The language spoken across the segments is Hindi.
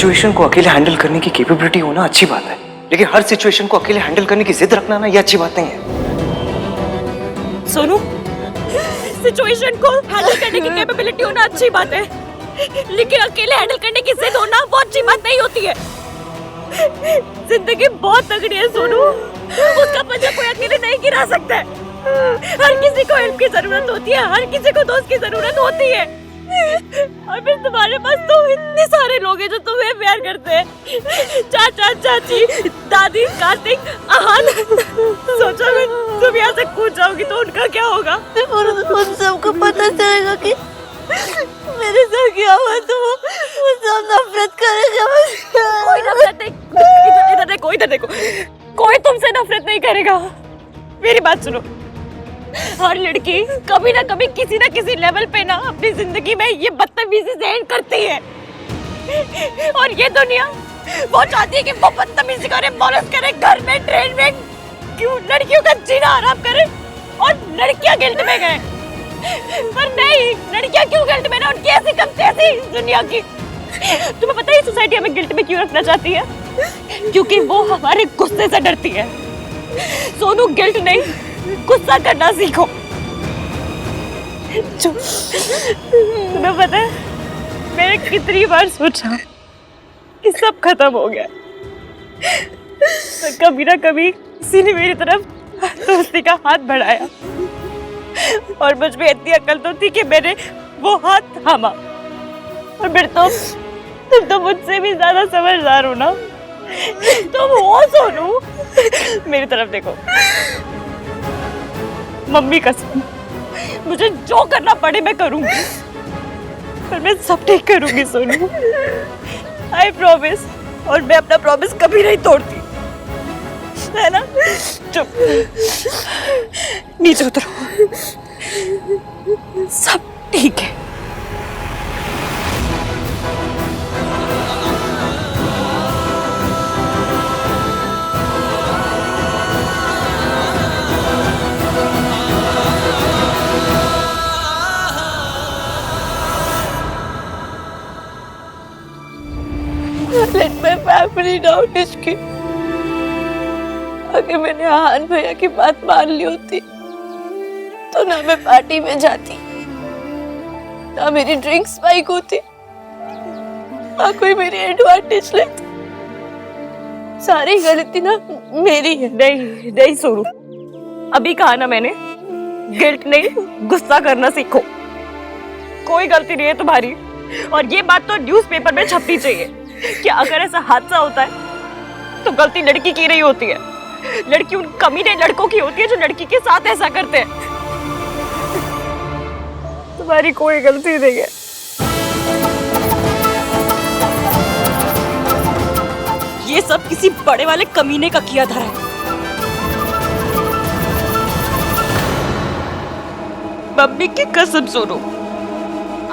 सिचुएशन को अकेले हैंडल करने की कैपेबिलिटी होना अच्छी बात है, लेकिन हर सिचुएशन को अकेले हैंडल करने की जिद रखना ना, ये अच्छी बात नहीं है। सोनू, सिचुएशन को हैंडल करने की कैपेबिलिटी होना अच्छी बात है, लेकिन अकेले हैंडल करने की जिद होना वो अच्छी बात नहीं होती है। जिंदगी बहुत तगड़ी है सोनू, उसका पंजा कोई अकेले नहीं गिरा सकता है। हर किसी को हेल्प की जरूरत होती है, हर किसी को दोस्त की जरूरत होती है। और फिर तुम्हारे पास तो इतने सारे लोग हैं जो तुम्हें प्यार करते हैं, चाचा, चाची, दादी, कार्तिक, आहान। सोचो अगर तुम यहाँ से कूद जाओगी तो उनका क्या होगा? और उन सबको पता चलेगा कि मेरे साथ क्या हुआ तो वो सब नफरत करेगा। कोई नफरत नहीं, इधर देखो, इधर देखो, कोई तुमसे नफरत नहीं करेगा। मेरी बात सुनो, हर लड़की कभी ना कभी किसी ना किसी लेवल पे ना अपनी जिंदगी में ये बदतमीजी सहन करती है, और ये दुनिया वो चाहती है कि वो बदतमीजी करे, मौलत करे, घर में, ट्रेन में, क्यों लड़कियों का जीना आराम करे और लड़कियां गिल्ट में गए। पर नहीं, लड़कियां क्यों गिल्ट में ना, उनकी ऐसी कम ऐसी इस दुनिया की। तुम्हें पता है सोसाइटी हमें गिल्ट में क्यों रखना चाहती है? क्योंकि वो हमारे गुस्से से डरती है। सोनू, गिल्ट नहीं, गुस्सा करना सीखो। तुम्हें पता है मैंने कितनी बार सोचा कि सब खत्म हो गया, तो कभी ना कभी किसी ने मेरी तरफ दोस्ती का हाथ बढ़ाया, और मुझ में इतनी अकल तो थी कि मैंने वो हाथ थामा। और फिर तुम तो मुझसे भी ज्यादा समझदार हो ना, तुम हो सोनू। मेरी तरफ देखो, मम्मी कसम, मुझे जो करना पड़े मैं करूंगी, पर मैं सब ठीक करूंगी सोनू, आई प्रॉमिस। और मैं अपना प्रॉमिस कभी नहीं तोड़ती, है ना? चुप, नीचे उतरो, सब ठीक है। Let my family down, Ishki. अगर मैंने आहान भैया की बात मान ली होती तो ना मैं पार्टी में जाती, ना मेरी ड्रिंक स्पाइक होती, ना कोई मेरी एडवांटेज लेती। सारी गलती ना मेरी है। नहीं नहीं सोनू, अभी कहा ना मैंने, गिल्ट नहीं, गुस्सा करना सीखो। कोई गलती नहीं है तुम्हारी, और ये बात तो न्यूज़पेपर में छपनी चाहिए कि अगर ऐसा हादसा होता है तो गलती लड़की की नहीं होती है, लड़की उन कमीने लड़कों की होती है जो लड़की के साथ ऐसा करते हैं। तुम्हारी कोई गलती नहीं है। ये सब किसी बड़े वाले कमीने का किया धरा है। मम्मी की कसम सोनू,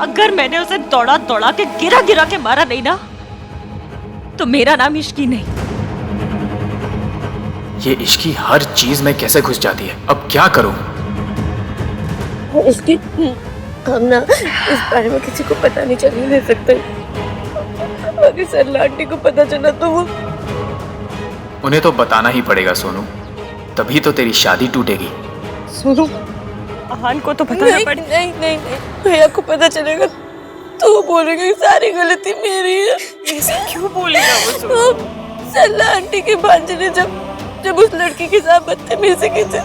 अगर मैंने उसे दौड़ा दौड़ा के गिरा गिरा के मारा नहीं ना, तो मेरा नाम इश्की नहीं। ये इश्की हर चीज में कैसे घुस जाती है, अब क्या करूं? इसकी हम ना इस बारे में किसी को पता नहीं चलने दे सकते। अगर सरला आंटी को पता चला तो वो उन्हें तो बताना ही पड़ेगा सोनू, तभी तो तेरी शादी टूटेगी। सोनू, आहान को तो बताना नहीं, पड़ेगा। नहीं नहीं नहीं, भैया को पता चलेगा तो वो बोलेगा कि सारी गलती मेरी है। ऐसे क्यों बोलेगा वो सोनू? सरला आंटी के भांजे ने जब उस लड़की के साथ बदतमीजी की थी,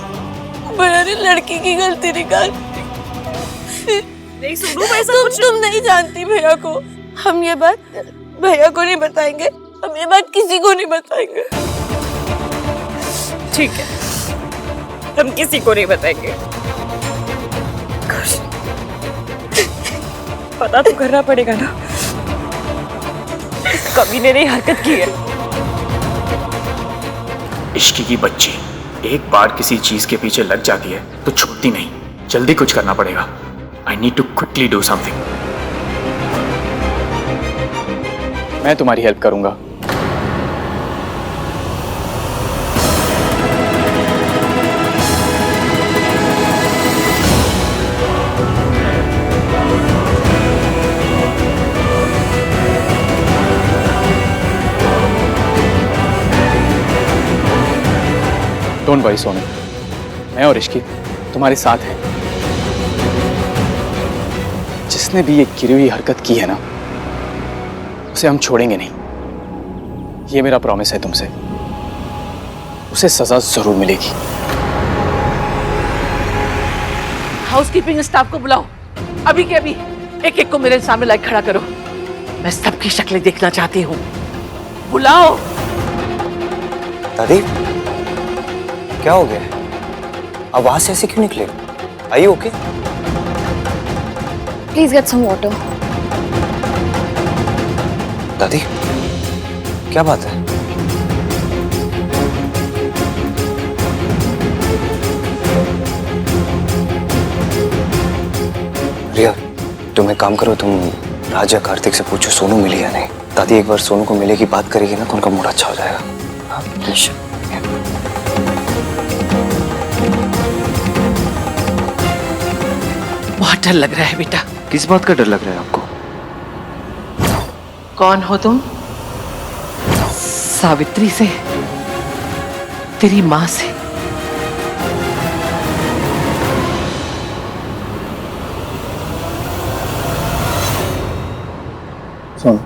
भैया ने लड़की की गलती निकाल। नहीं सोनू, ऐसा कुछ तुम नहीं जानती भैया को। हम ये बात भैया को नहीं बताएंगे, हम ये बात किसी को नहीं बताएंगे। ठीक है, हम किसी को नहीं बताएंगे। पता तो करना पड़ेगा ना, इस कमीने ने हरकत की है। इश्की की बच्ची एक बार किसी चीज के पीछे लग जाती है तो छूटती नहीं। जल्दी कुछ करना पड़ेगा। I need to quickly do something. मैं तुम्हारी हेल्प करूंगा। डोंट वरी सोनू, मैं और इश्की तुम्हारे साथ हैं। जिसने भी ये गिरी हुई हरकत की है ना, उसे हम छोड़ेंगे नहीं। ये मेरा प्रॉमिस है तुमसे। उसे सजा जरूर मिलेगी। हाउसकीपिंग स्टाफ को बुलाओ, अभी के अभी। एक एक को मेरे सामने लाइक खड़ा करो। मैं सबकी शक्लें देखना चाहती हूँ। बुलाओ। दादी, क्या हो गया? आवाज से ऐसे क्यों निकले? I okay? Please get some water. दादी, क्या बात है? रिया, तुम एक काम करो, तुम राजा कार्तिक से पूछो सोनू मिली या नहीं। दादी एक बार सोनू को मिले की बात करेगी ना तो उनका मूड अच्छा हो जाएगा। हाँ? बहुत डर लग रहा है बेटा। किस बात का डर लग रहा है आपको? कौन हो तुम? सावित्री से, तेरी माँ से। सोनू,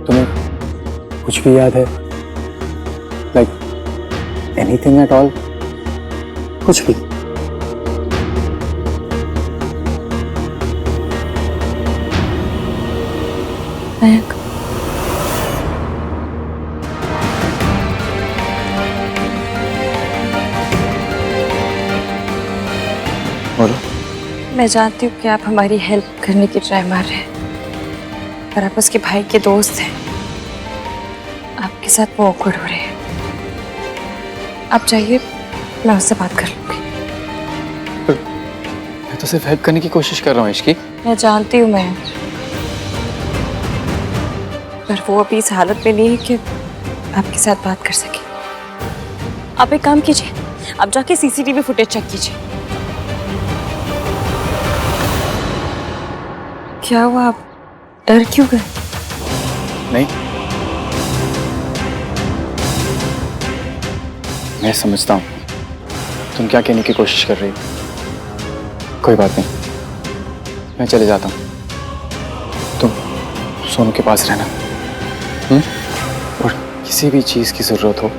तुम्हें कुछ भी याद है? Like anything at all? कुछ भी? मयंक, बोलो। मैं जानती हूँ कि आप हमारी हेल्प करने की ट्राई मार रहे हैं, पर आप उसके भाई के दोस्त हैं। आपके साथ वो awkward हो रहे हैं। आप चाहिए, मैं उससे बात कर लूंगी। मैं तो सिर्फ हेल्प करने की कोशिश कर रहा हूँ इश्की। मैं जानती हूँ मयंक, पर वो अभी इस हालत में नहीं है कि आपके साथ बात कर सके। आप एक काम कीजिए, आप जाके सीसीटीवी फुटेज चेक कीजिए। क्या हुआ, आप डर क्यों गए? नहीं, मैं समझता हूँ तुम क्या कहने की कोशिश कर रही हो। कोई बात नहीं, मैं चले जाता हूँ। तुम सोनू के पास रहना। और किसी भी चीज की जरूरत हो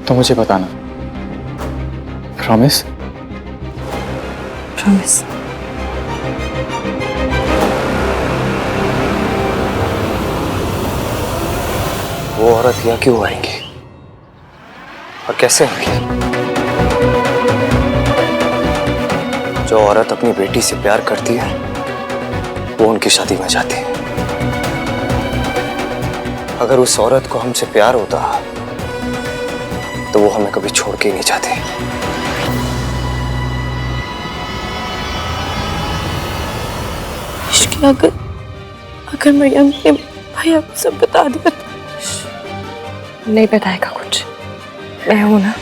तो मुझे बताना। प्रॉमिस? प्रॉमिस। वो औरत यहाँ क्यों आएंगी और कैसे आएंगी? जो औरत अपनी बेटी से प्यार करती है वो उनकी शादी में जाती है। अगर उस औरत को हमसे प्यार होता तो वो हमें कभी छोड़ के ही नहीं जाती। इश्क, अगर मरियम ने भाई आपको सब बता दिया तो नहीं बताएगा कुछ। मैं हूं ना।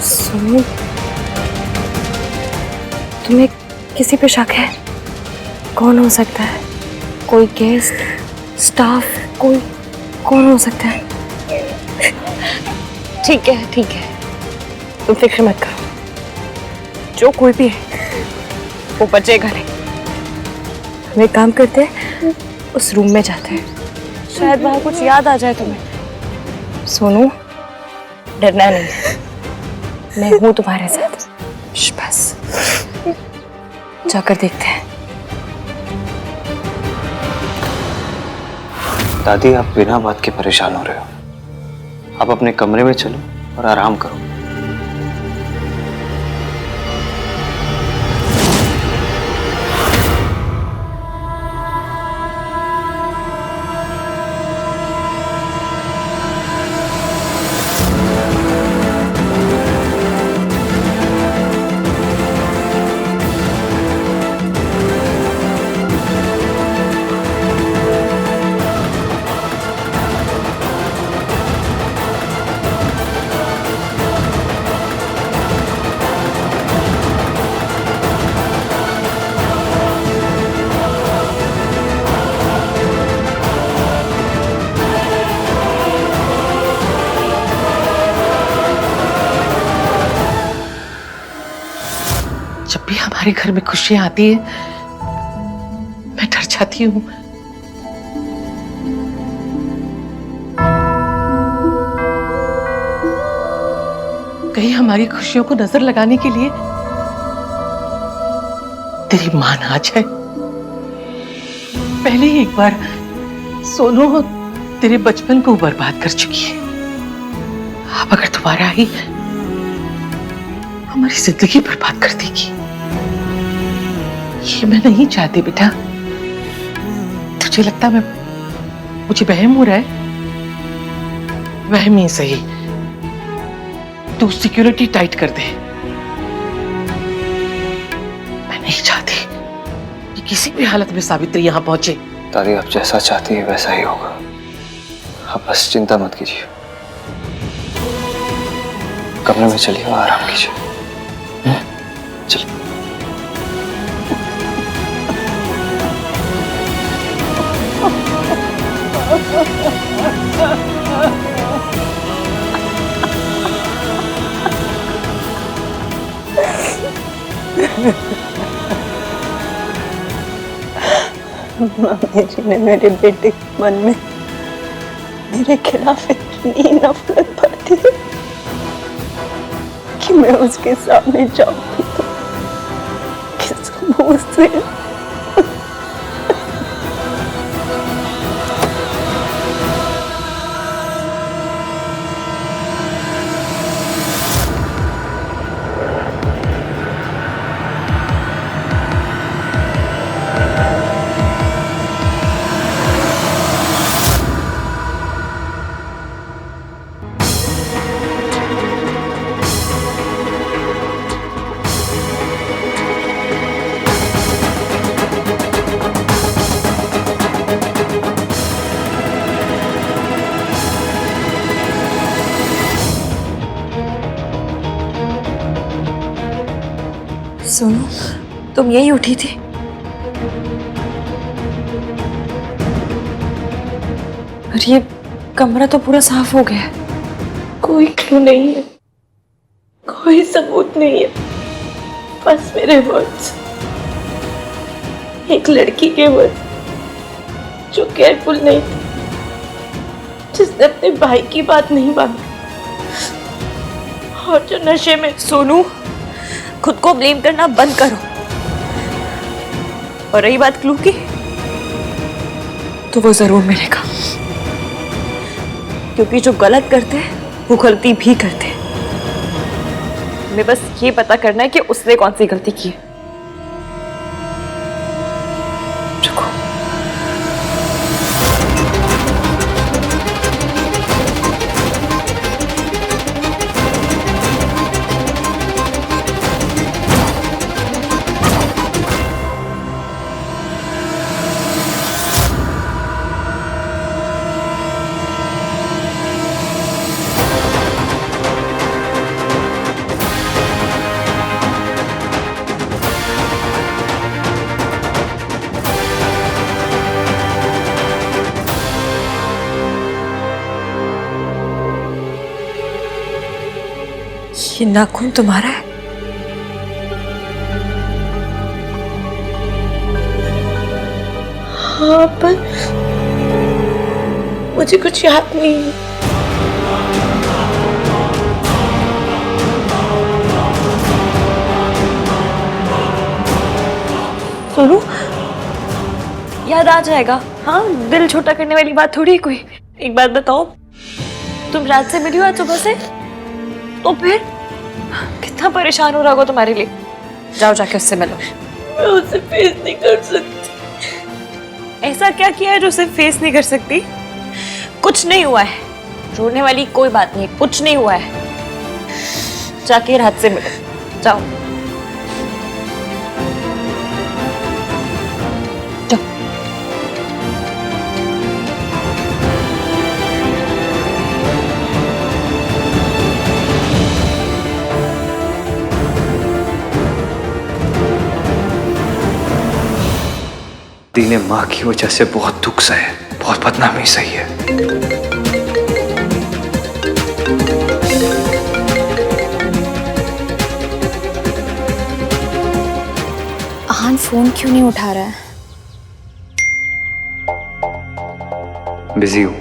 सुनो, तुम्हें किसी पे शक है? कौन हो सकता है? कोई गेस्ट, स्टाफ, कोई कौन हो सकता है? ठीक है, ठीक है, तुम फिक्र मत करो। जो कोई भी है वो बचेगा नहीं। हम एक काम करते हैं, उस रूम में जाते हैं, शायद वहां कुछ याद आ जाए तुम्हें। सोनू, डरना नहीं, मैं हूं तुम्हारे साथ। बस जाकर देखते हैं। दादी, आप बिना बात के परेशान हो रहे हो। आप अपने कमरे में चलो और आराम करो। हमारे घर में खुशियां आती है मैं डर जाती हूँ। कहीं हमारी खुशियों को नजर लगाने के लिए तेरी मां ना आ जाए। पहले ही एक बार सोनू तेरे बचपन को बर्बाद कर चुकी है, अब अगर दोबारा आई हमारी जिंदगी बर्बाद कर देगी। ये मैं नहीं चाहती बेटा। तुझे लगता है मुझे वहम हो रहा है? वहम ही सही, तू सिक्योरिटी टाइट कर दे। मैं नहीं चाहती कि किसी भी हालत में सावित्री यहां पहुंचे। दादी आप जैसा चाहती है वैसा ही होगा, आप बस चिंता मत कीजिए। कमरे में चलिए और आराम कीजिए। चलिए। मम्मी जी ने मेरे बेटे के मन में मेरे खिलाफ इतनी नफरत भर दी कि मैं उसके सामने जाऊंगी तो किस मुंह से सोनू, तुम यही उठी थी? और ये कमरा तो पूरा साफ हो गया है। कोई क्लू नहीं है, कोई सबूत नहीं है, बस मेरे वर्ड्स। एक लड़की के वर्ड्स जो केयरफुल नहीं थी, जिसने अपने भाई की बात नहीं मानी और जो नशे में। सोनू, खुद को ब्लेम करना बंद करो। और रही बात क्लू की, तो वो जरूर मिलेगा, क्योंकि जो गलत करते हैं वो गलती भी करते हैं। हमें बस ये पता करना है कि उसने कौन सी गलती की है। रुको। ये नाखून तुम्हारा है? हाँ, पर मुझे कुछ याद नहीं है। सोनू, याद आ जाएगा। हाँ, दिल छोटा करने वाली बात थोड़ी कोई। एक बात बताओ, तुम रात से मिली हो आज सुबह से? तो फिर कितना परेशान हो रहा होगा तुम्हारे लिए। जाओ जाके उससे मिलो। मैं उसे फेस नहीं कर सकती। ऐसा क्या किया है जो उसे फेस नहीं कर सकती? कुछ नहीं हुआ है, रोने वाली कोई बात नहीं, कुछ नहीं हुआ है। जाके रात से मिलो, जाओ। दी ने माँ की वजह से बहुत दुख सहे, बहुत बदनामी सही है। फोन क्यों नहीं उठा रहा है? बिजी हूँ,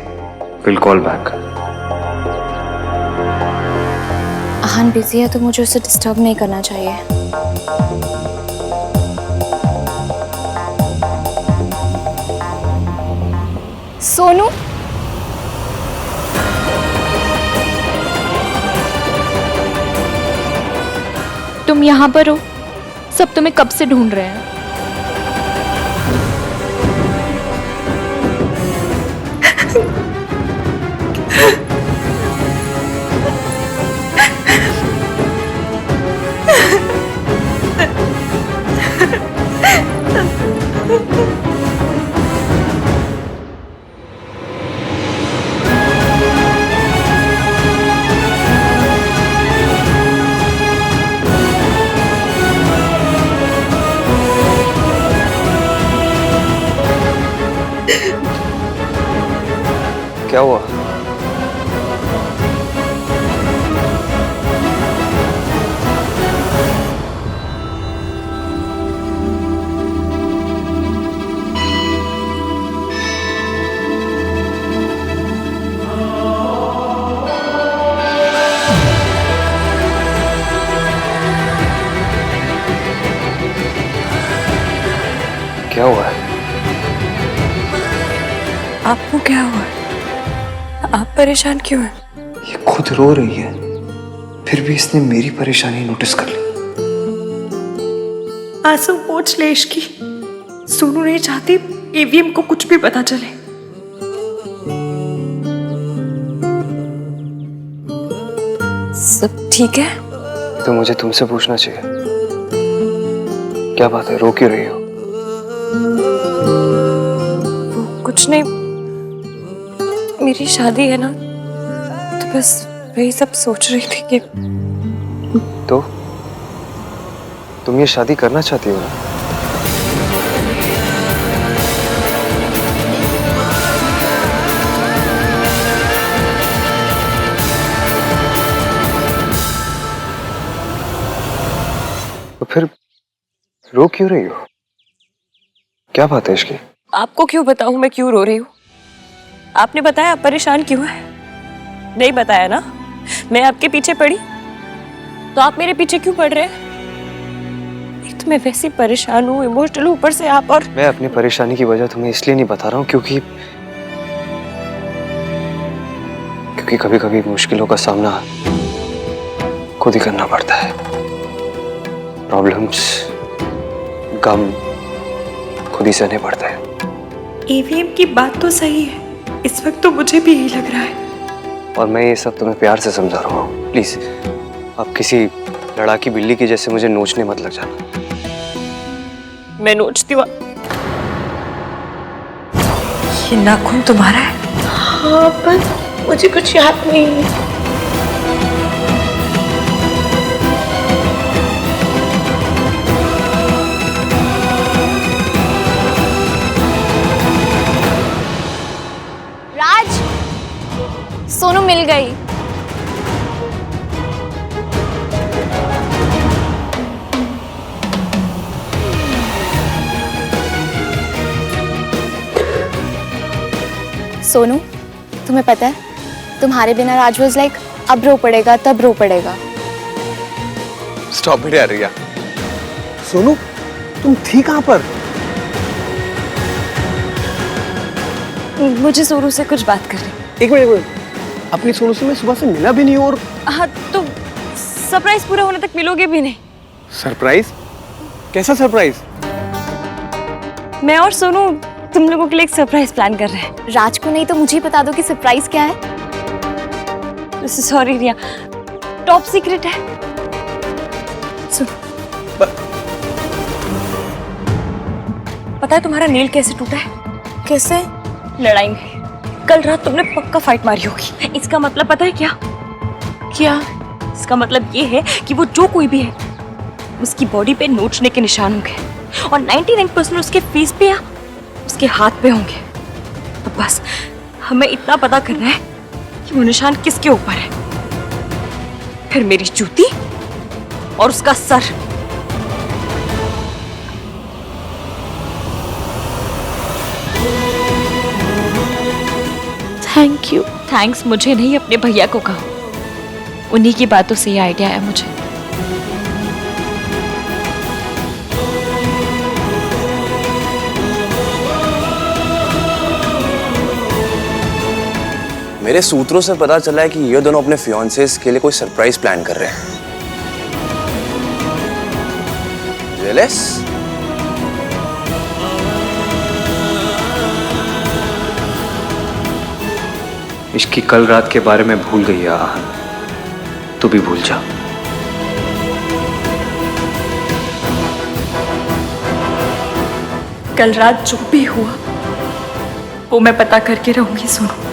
will call back. Ahaan busy है तो मुझे उसे डिस्टर्ब नहीं करना चाहिए। सोनू, तुम यहाँ पर हो? सब तुम्हें कब से ढूंढ रहे हैं। क्या हुआ? क्या हुआ है? आपको क्या हुआ? आप परेशान क्यों हैं? ये खुद रो रही है, फिर भी इसने मेरी परेशानी नोटिस कर ली। आंसू पोंछ ले इसकी। सोनू नहीं चाहती ईवीएम को कुछ भी पता चले। सब ठीक है? तो मुझे तुमसे पूछना चाहिए। क्या बात है, रो क्यों रही हो? वो कुछ नहीं, मेरी शादी है ना, तो बस वही सब सोच रही थी कि तो तुम ये शादी करना चाहती हो ना? तो फिर रो क्यों रही हो? क्या बात है इसकी? आपको क्यों बताऊं मैं क्यों रो रही हूँ? आपने बताया आप परेशान क्यों है? नहीं बताया ना? मैं आपके पीछे पड़ी तो आप मेरे पीछे क्यों पड़ रहे हैं? एक तो मैं वैसे ही परेशान हूँ, इमोशनल, ऊपर से आप। और मैं अपनी परेशानी की वजह तुम्हें इसलिए नहीं बता रहा हूँ क्योंकि कभी कभी मुश्किलों का सामना खुद ही करना पड़ता है। प्रॉब्लम्स, गम खुद ही सहने पड़ता है। ईवीएम की बात तो सही है, इस वक्त तो मुझे भी यही लग रहा है। और मैं ये सब तुम्हें प्यार से समझा रहा हूँ। प्लीज अब किसी लड़ाकी बिल्ली की जैसे मुझे नोचने मत लग जाना। मैं नोचती हूँ? ये नाखून तुम्हारा है? हाँ, पर मुझे कुछ याद नहीं है। राज, सोनू मिल गई। सोनू, तुम्हें पता है तुम्हारे बिना राज वाज लाइक अब रो पड़ेगा तब रो पड़ेगा। स्टॉप इट यार रिया। सोनू, तुम थी कहाँ पर? मुझे सोनू से कुछ बात करनी। एक मिनट, अपनी सोनू से मैं सुबह से मिला भी नहीं। और हाँ, तो सरप्राइज पूरा होने तक मिलोगे भी नहीं। सरप्राइज? कैसा सरप्राइज? मैं और सोनू तुम लोगों के लिए एक सरप्राइज प्लान कर रहे हैं। राज को नहीं तो मुझे ही बता दो कि सरप्राइज क्या है। सॉरी रिया, टॉप सीक्रेट है। सुन, पता है तुम्हारा नील कैसे टूटा है? कैसे? लड़ाई में। कल रात तुमने पक्का फाइट मारी होगी। इसका मतलब पता है क्या? क्या? इसका मतलब ये है कि वो जो कोई भी है उसकी बॉडी पे नोचने के निशान होंगे और 99% उसके फेस पे या उसके हाथ पे होंगे। तो बस हमें इतना पता करना है कि वो निशान किसके ऊपर है। फिर मेरी जूती और उसका सर। थैंक्स मुझे नहीं अपने भैया को कहो। उन्हीं की बातों से ये आइडिया आया मुझे। मेरे सूत्रों से पता चला है कि ये दोनों अपने फियांसेस के लिए कोई सरप्राइज प्लान कर रहे हैं। जेलस? इश्क की कल रात के बारे में भूल गई है आहन, तू भी भूल जा। कल रात जो भी हुआ वो मैं पता करके रहूंगी सोनू।